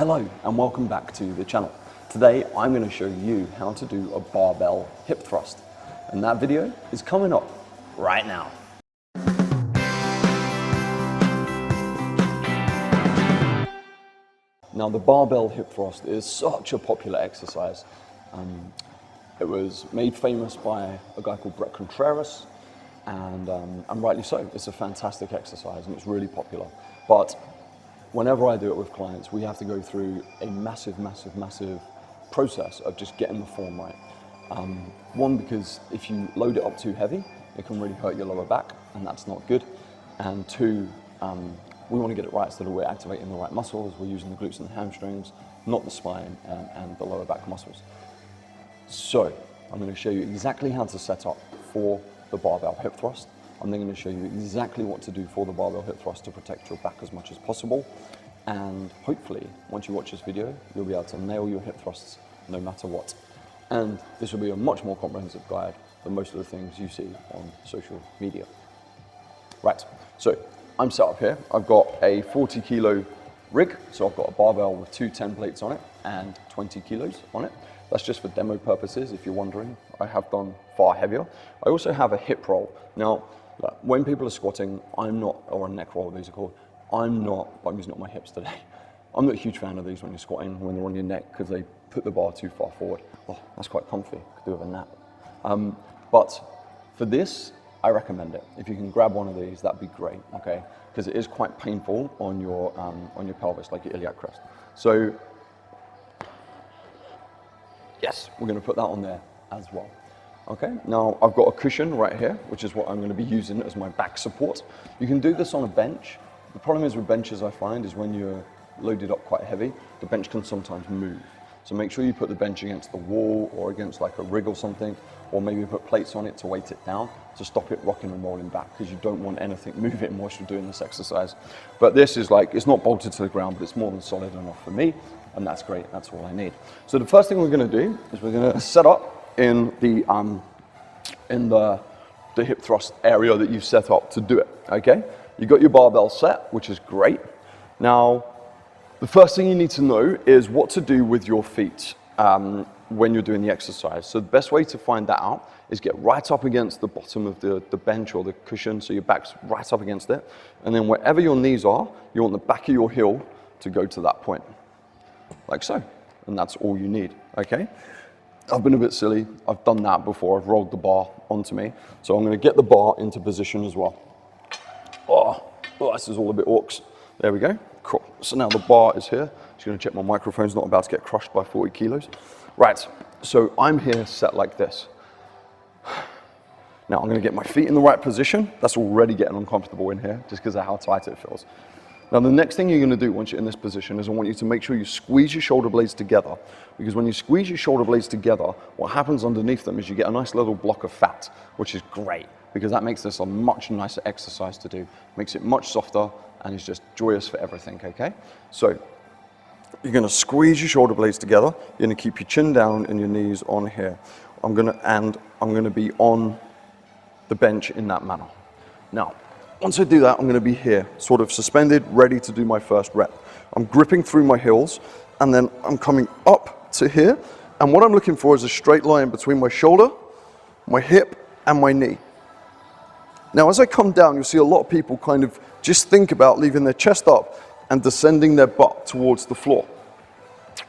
Hello and welcome back to the channel. Today I'm going to show you how to do a barbell hip thrust, and that video is coming up right now. Now the barbell hip thrust is such a popular exercise. It was made famous by a guy called Brett Contreras, and rightly so. It's a fantastic exercise and it's really popular. But whenever I do it with clients, we have to go through a massive process of just getting the form right. One, because if you load it up too heavy, it can really hurt your lower back, and that's not good. And two, we want to get it right so that we're activating the right muscles, we're using the glutes and the hamstrings, not the spine and the lower back muscles. So I'm going to show you exactly how to set up for the barbell hip thrust. I'm then going to show you exactly what to do for the barbell hip thrust to protect your back as much as possible. And hopefully, once you watch this video, you'll be able to nail your hip thrusts no matter what. And this will be a much more comprehensive guide than most of the things you see on social media. Right, so I'm set up here. I've got a 40 kilo rig. So I've got a barbell with two 10 plates on it and 20 kilos on it. That's just for demo purposes, if you're wondering. I have gone far heavier. I also have a hip roll. Now, when people are squatting, I'm not, or a neck roll, these are called, I'm using up my hips today. I'm not a huge fan of these when you're squatting, when they're on your neck, because they put the bar too far forward. Oh, that's quite comfy, could do with a nap. But for this, I recommend it. If you can grab one of these, that'd be great, okay? Because it is quite painful on your pelvis, like your iliac crest. So, yes, we're gonna put that on there as well. Okay, now I've got a cushion right here, which is what I'm going to be using as my back support. You can do this on a bench. The problem is with benches, I find, is when you're loaded up quite heavy, the bench can sometimes move. So make sure you put the bench against the wall or against like a rig or something, or maybe put plates on it to weight it down to stop it rocking and rolling back, because you don't want anything moving whilst you're doing this exercise. But this is like, it's not bolted to the ground, but it's more than solid enough for me, and that's great, that's all I need. So the first thing we're going to do is we're going to set up in the hip thrust area that you've set up to do it, okay? You got your barbell set, which is great. Now, the first thing you need to know is what to do with your feet when you're doing the exercise. So the best way to find that out is get right up against the bottom of the bench or the cushion, so your back's right up against it. And then wherever your knees are, you want the back of your heel to go to that point, like so. And that's all you need, okay? I've been a bit silly. I've done that before. I've rolled the bar onto me. So I'm going to get the bar into position as well. Oh, this is all a bit orcs. There we go. Cool. So now the bar is here. Just going to check my microphone's not about to get crushed by 40 kilos. Right. So I'm here set like this. Now I'm going to get my feet in the right position. That's already getting uncomfortable in here just because of how tight it feels. Now the next thing you're going to do once you're in this position is I want you to make sure you squeeze your shoulder blades together, because when you squeeze your shoulder blades together, what happens underneath them is you get a nice little block of fat, which is great because that makes this a much nicer exercise to do, makes it much softer, and is just joyous for everything, okay? So you're going to squeeze your shoulder blades together, you're going to keep your chin down and your knees on here. I'm going to be on the bench in that manner. Now, once I do that, I'm going to be here, sort of suspended, ready to do my first rep. I'm gripping through my heels, and then I'm coming up to here, and what I'm looking for is a straight line between my shoulder, my hip, and my knee. Now, as I come down, you'll see a lot of people kind of just think about leaving their chest up and descending their butt towards the floor,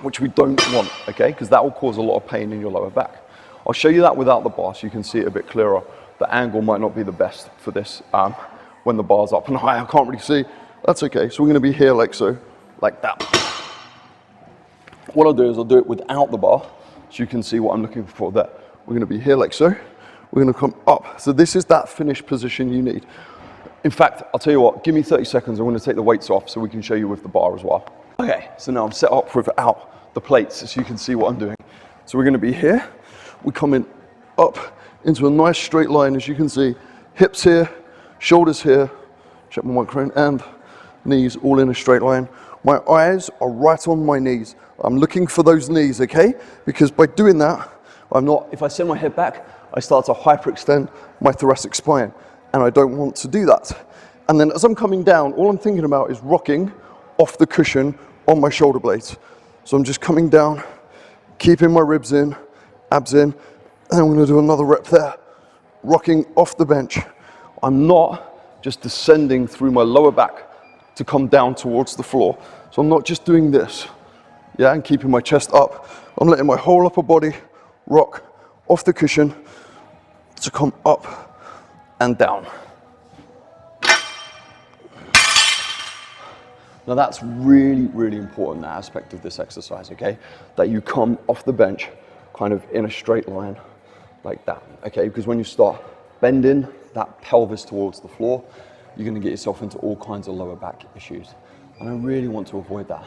which we don't want, okay? Because that will cause a lot of pain in your lower back. I'll show you that without the bar so you can see it a bit clearer. The angle might not be the best for this. When the bar's up and high, I can't really see. That's okay. So we're going to be here like so, like that. What I'll do is I'll do it without the bar so you can see what I'm looking for there. We're going to be here like so. We're going to come up. So this is that finished position you need. In fact, I'll tell you what, give me 30 seconds. I'm going to take the weights off so we can show you with the bar as well. Okay, so now I'm set up without the plates so you can see what I'm doing. So we're going to be here. We're coming up into a nice straight line, as you can see. Hips here. Shoulders here, check my microphone, and knees all in a straight line. My eyes are right on my knees. I'm looking for those knees, okay? Because by doing that, if I send my head back, I start to hyperextend my thoracic spine, and I don't want to do that. And then as I'm coming down, all I'm thinking about is rocking off the cushion on my shoulder blades. So I'm just coming down, keeping my ribs in, abs in, and I'm gonna do another rep there, rocking off the bench. I'm not just descending through my lower back to come down towards the floor. So I'm not just doing this, yeah, and keeping my chest up. I'm letting my whole upper body rock off the cushion to come up and down. Now that's really, really important, that aspect of this exercise, okay? That you come off the bench kind of in a straight line like that, okay? Because when you start bending that pelvis towards the floor, you're gonna get yourself into all kinds of lower back issues. And I really want to avoid that.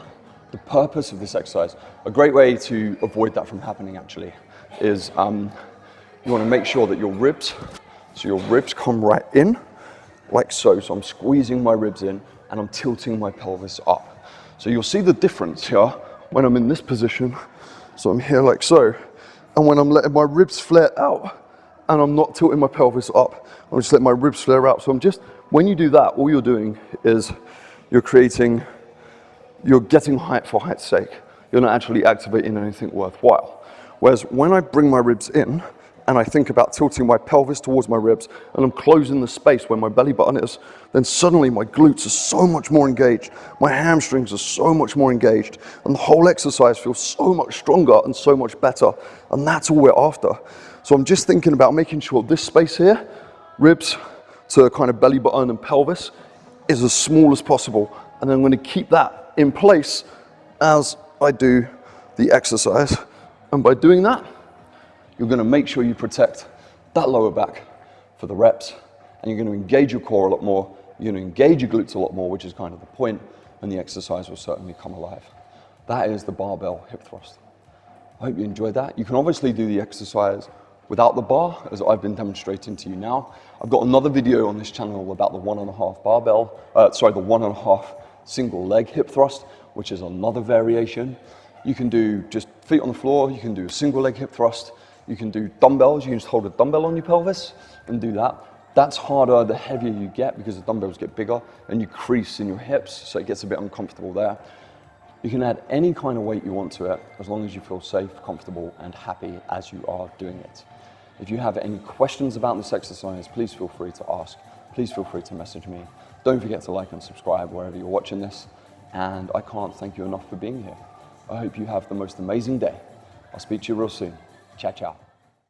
The purpose of this exercise, a great way to avoid that from happening actually, is you wanna make sure that your ribs come right in, like so. So I'm squeezing my ribs in and I'm tilting my pelvis up. So you'll see the difference here when I'm in this position. So I'm here like so. And when I'm letting my ribs flare out and I'm not tilting my pelvis up, I'm just letting my ribs flare out. So when you do that, all you're doing is you're getting height for height's sake. You're not actually activating anything worthwhile. Whereas when I bring my ribs in, and I think about tilting my pelvis towards my ribs, and I'm closing the space where my belly button is, then suddenly my glutes are so much more engaged, my hamstrings are so much more engaged, and the whole exercise feels so much stronger and so much better, and that's all we're after. So I'm just thinking about making sure this space here, ribs to kind of belly button and pelvis, is as small as possible, and I'm gonna keep that in place as I do the exercise. And by doing that, you're gonna make sure you protect that lower back for the reps, and you're gonna engage your core a lot more, you're gonna engage your glutes a lot more, which is kind of the point, and the exercise will certainly come alive. That is the barbell hip thrust. I hope you enjoyed that. You can obviously do the exercise without the bar, as I've been demonstrating to you now. I've got another video on this channel about the 1.5 single leg hip thrust, which is another variation. You can do just feet on the floor, you can do a single leg hip thrust, you can do dumbbells, you can just hold a dumbbell on your pelvis and do that. That's harder the heavier you get because the dumbbells get bigger and you crease in your hips, so it gets a bit uncomfortable there. You can add any kind of weight you want to it as long as you feel safe, comfortable, and happy as you are doing it. If you have any questions about this exercise, please feel free to ask. Please feel free to message me. Don't forget to like and subscribe wherever you're watching this. And I can't thank you enough for being here. I hope you have the most amazing day. I'll speak to you real soon. Ciao, ciao.